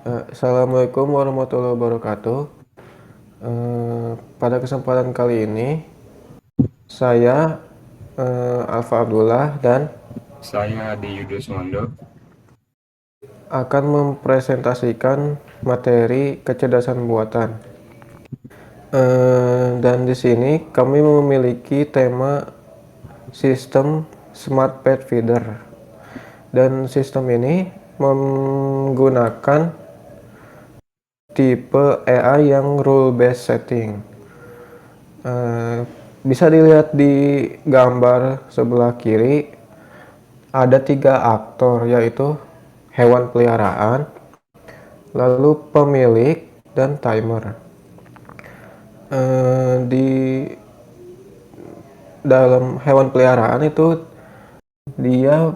Assalamualaikum warahmatullahi wabarakatuh. Pada kesempatan kali ini, saya Alfa Abdullah dan Saya Adi Yudhusmando. akan mempresentasikan materi kecerdasan buatan. Dan di sini kami memiliki tema sistem Smart Pet Feeder. Dan sistem ini menggunakan tipe AI yang rule based setting. Eh, Bisa dilihat di gambar sebelah kiri ada 3 aktor, yaitu hewan peliharaan, lalu pemilik, dan timer. Di dalam hewan peliharaan itu dia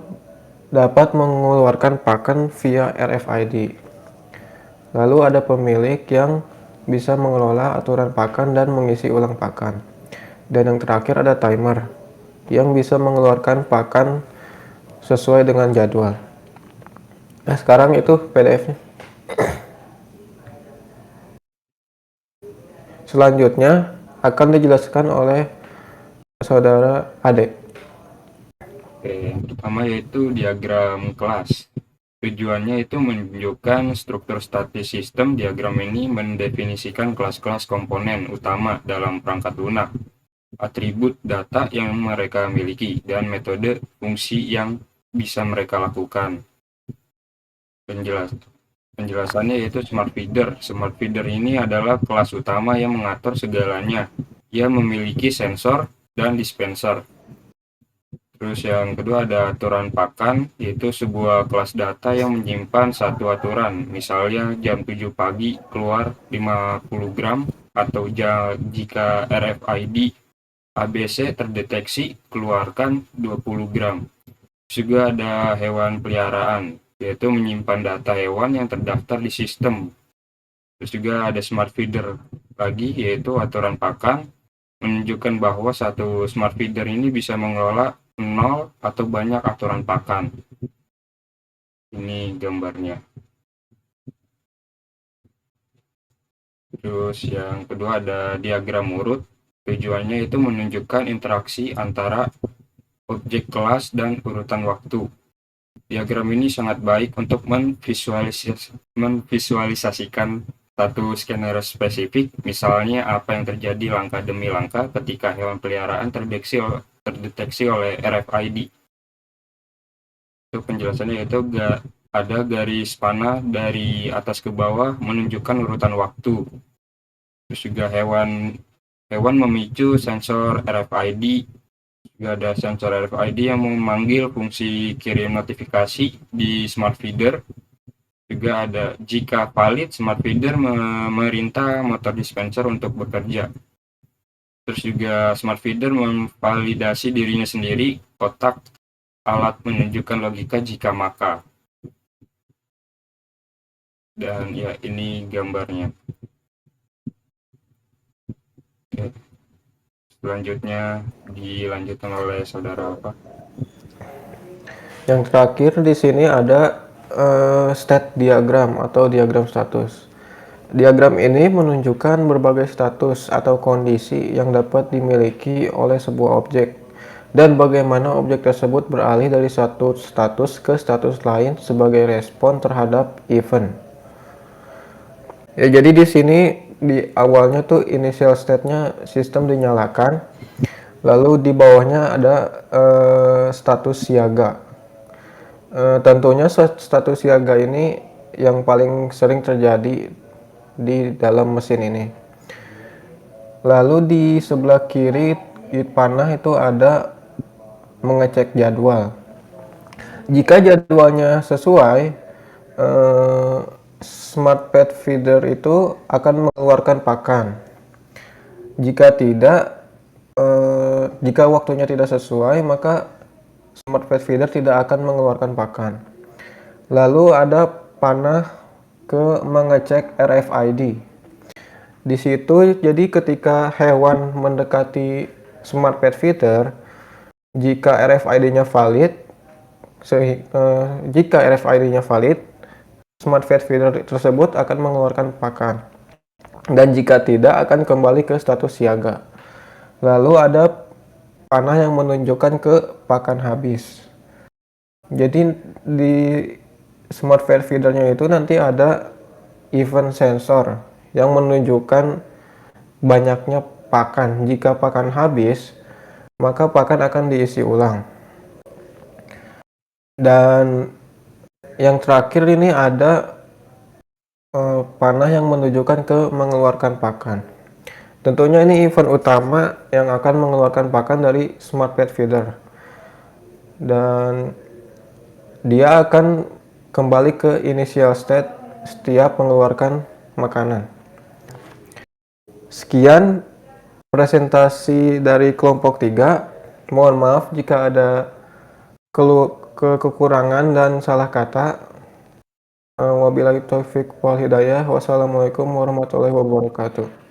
dapat mengeluarkan pakan via RFID. Lalu ada pemilik yang bisa mengelola aturan pakan dan mengisi ulang pakan. Dan yang terakhir ada timer yang bisa mengeluarkan pakan sesuai dengan jadwal. Nah, sekarang itu PDF-nya. Selanjutnya akan dijelaskan oleh saudara Ade. Yang pertama yaitu diagram kelas. Tujuannya itu menunjukkan struktur statis sistem. Diagram ini mendefinisikan kelas-kelas komponen utama dalam perangkat lunak, atribut data yang mereka miliki, dan metode fungsi yang bisa mereka lakukan. Penjelasannya yaitu Smart Feeder. Smart Feeder ini adalah kelas utama yang mengatur segalanya. Ia memiliki sensor dan dispenser. Terus yang kedua ada aturan pakan, yaitu sebuah kelas data yang menyimpan satu aturan. Misalnya jam 7 pagi keluar 50 gram, atau jika RFID ABC terdeteksi keluarkan 20 gram. Juga ada hewan peliharaan, yaitu menyimpan data hewan yang terdaftar di sistem. Terus juga ada smart feeder lagi, yaitu aturan pakan, menunjukkan bahwa satu smart feeder ini bisa mengelola nol atau banyak aturan pakan. Ini gambarnya. Terus yang kedua ada diagram urut. Tujuannya itu menunjukkan interaksi antara objek kelas dan urutan waktu. Diagram ini sangat baik untuk memvisualisasikan satu skenario spesifik, misalnya apa yang terjadi langkah demi langkah ketika hewan peliharaan terdeteksi oleh RFID. Itu penjelasannya, yaitu ada garis panah dari atas ke bawah menunjukkan urutan waktu. Terus juga hewan memicu sensor RFID. Juga ada sensor RFID yang memanggil fungsi kirim notifikasi di smart feeder. Juga ada jika valid, smart feeder memerintah motor dispenser untuk bekerja. Terus juga smart feeder memvalidasi dirinya sendiri, kotak alat menunjukkan logika jika maka. Dan ya, ini gambarnya. Oke. Selanjutnya dilanjutkan oleh saudara apa? Yang terakhir di sini ada state diagram atau diagram status. Diagram ini menunjukkan berbagai status atau kondisi yang dapat dimiliki oleh sebuah objek dan bagaimana objek tersebut beralih dari satu status ke status lain sebagai respon terhadap event. Ya, jadi di sini di awalnya tuh initial state-nya sistem dinyalakan, lalu di bawahnya ada status siaga. Tentunya status siaga ini yang paling sering terjadi di dalam mesin ini. Lalu di sebelah kiri di panah itu ada mengecek jadwal. Jika jadwalnya sesuai, Smart Pet Feeder itu akan mengeluarkan pakan. Jika tidak, jika waktunya tidak sesuai, maka Smart Pet Feeder tidak akan mengeluarkan pakan. Lalu ada panah ke mengecek RFID. Di situ jadi ketika hewan mendekati Smart Pet Feeder, jika RFID-nya valid, smart pet feeder tersebut akan mengeluarkan pakan. Dan jika tidak akan kembali ke status siaga. Lalu ada panah yang menunjukkan ke pakan habis. Jadi di smart pet feedernya itu nanti ada event sensor yang menunjukkan banyaknya pakan. Jika pakan habis, maka pakan akan diisi ulang. Dan yang terakhir ini ada panah yang menunjukkan ke mengeluarkan pakan. Tentunya ini event utama yang akan mengeluarkan pakan dari smart pet feeder. Dan dia akan kembali ke initial state setiap mengeluarkan makanan. Sekian presentasi dari kelompok 3. Mohon maaf jika ada kekurangan dan salah kata. Wabillahi taufik wal hidayah. Wassalamualaikum warahmatullahi wabarakatuh.